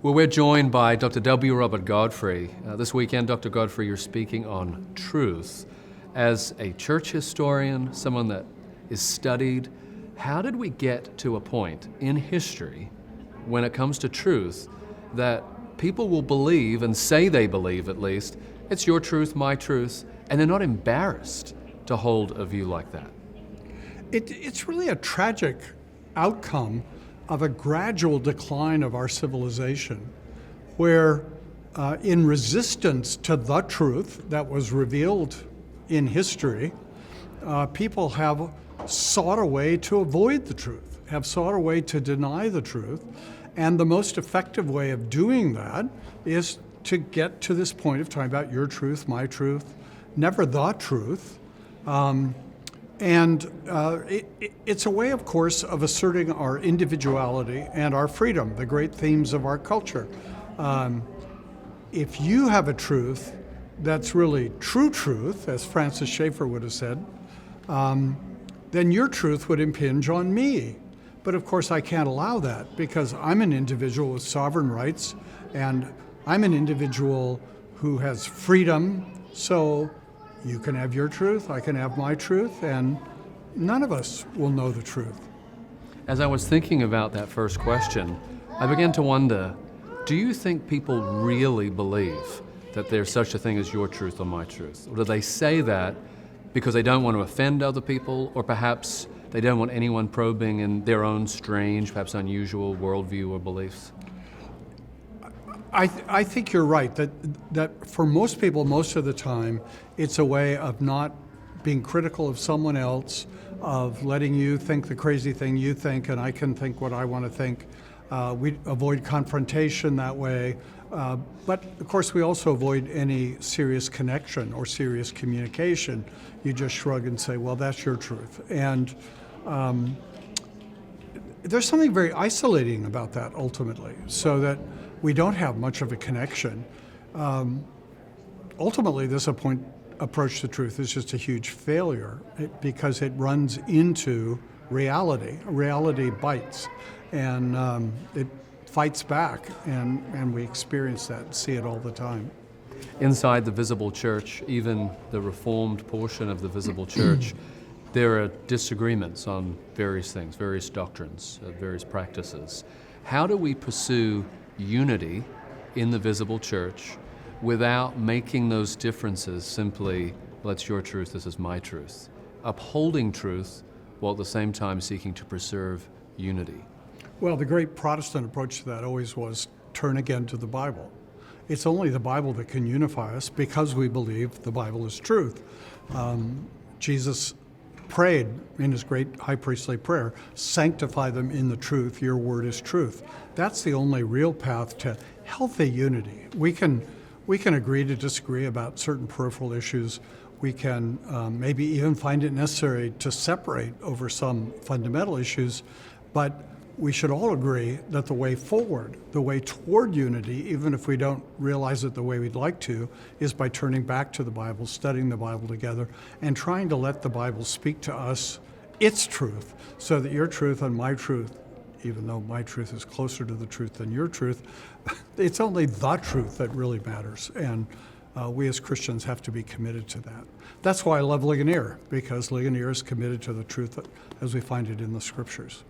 Well, we're joined by Dr. W. Robert Godfrey. This weekend, Dr. Godfrey, you're speaking on truth. As a church historian, someone that is studied, how did we get to a point in history when it comes to truth that people will believe, and say they believe at least, it's your truth, my truth, and they're not embarrassed to hold a view like that? It's really a tragic outcome of a gradual decline of our civilization, where in resistance to the truth that was revealed in history, people have sought a way to avoid the truth, have sought a way to deny the truth. And the most effective way of doing that is to get to this point of talking about your truth, my truth, never the truth. It's a way, of course, of asserting our individuality and our freedom, the great themes of our culture. If you have a truth that's really true truth, as Francis Schaeffer would have said, then your truth would impinge on me. But of course I can't allow that, because I'm an individual with sovereign rights, and I'm an individual who has freedom. So you can have your truth, I can have my truth, and none of us will know the truth. As I was thinking about that first question, I began to wonder, do you think people really believe that there's such a thing as your truth or my truth? Or do they say that because they don't want to offend other people, or perhaps they don't want anyone probing in their own strange, perhaps unusual worldview or beliefs? I think you're right, that for most people, most of the time, it's a way of not being critical of someone else, of letting you think the crazy thing you think, and I can think what I want to think. We avoid confrontation that way. But of course, we also avoid any serious connection or serious communication. You just shrug and say, well, that's your truth. And there's something very isolating about that ultimately, so that we don't have much of a connection. Ultimately, this approach to truth is just a huge failure because it runs into reality. Reality bites, and it fights back, and we experience that and see it all the time. Inside the visible church, even the Reformed portion of the visible church, there are disagreements on various things, various doctrines, various practices. How do we pursue unity in the visible church without making those differences simply, well, it's your truth, this is my truth? Upholding truth while at the same time seeking to preserve unity. Well, the great Protestant approach to that always was turn again to the Bible. It's only the Bible that can unify us, because we believe the Bible is truth. Jesus prayed in his great high priestly prayer, sanctify them in the truth, your word is truth. That's the only real path to healthy unity. We can agree to disagree about certain peripheral issues. We can maybe even find it necessary to separate over some fundamental issues, but we should all agree that the way forward, the way toward unity, even if we don't realize it the way we'd like to, is by turning back to the Bible, studying the Bible together, and trying to let the Bible speak to us its truth, so that your truth and my truth, even though my truth is closer to the truth than your truth, it's only the truth that really matters. And we as Christians have to be committed to that. That's why I love Ligonier, because Ligonier is committed to the truth as we find it in the Scriptures.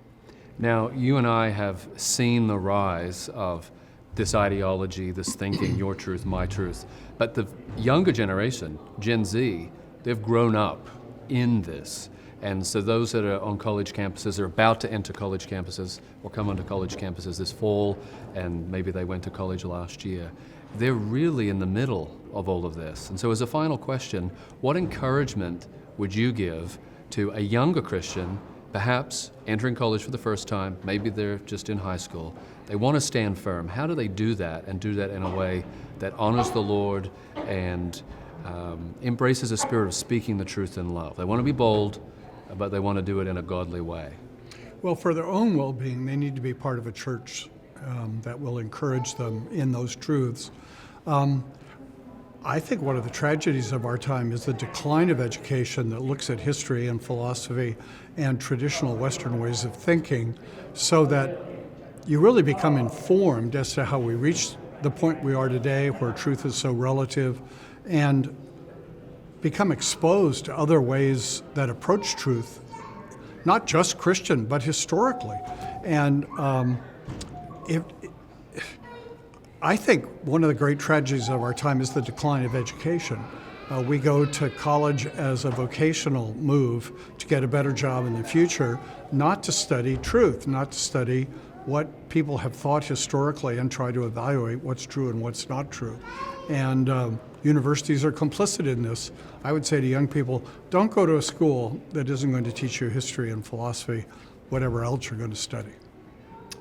Now, you and I have seen the rise of this ideology, this thinking, your truth, my truth. But the younger generation, Gen Z, they've grown up in this. And so those that are on college campuses are about to enter college campuses or come onto college campuses this fall, and maybe they went to college last year. They're really in the middle of all of this. And so as a final question, what encouragement would you give to a younger Christian, perhaps entering college for the first time, maybe they're just in high school, they want to stand firm? How do they do that, and do that in a way that honors the Lord and embraces a spirit of speaking the truth in love? They want to be bold, but they want to do it in a godly way. Well, for their own well-being, they need to be part of a church that will encourage them in those truths. I think one of the tragedies of our time is the decline of education that looks at history and philosophy and traditional Western ways of thinking, so that you really become informed as to how we reached the point we are today, where truth is so relative, and become exposed to other ways that approach truth, not just Christian, but historically. And I think one of the great tragedies of our time is the decline of education. We go to college as a vocational move to get a better job in the future, not to study truth, not to study what people have thought historically and try to evaluate what's true and what's not true. And universities are complicit in this. I would say to young people, don't go to a school that isn't going to teach you history and philosophy, whatever else you're going to study.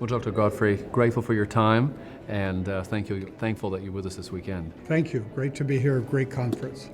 Well, Dr. Godfrey, grateful for your time, and thankful that you're with us this weekend. Thank you. Great to be here. Great conference.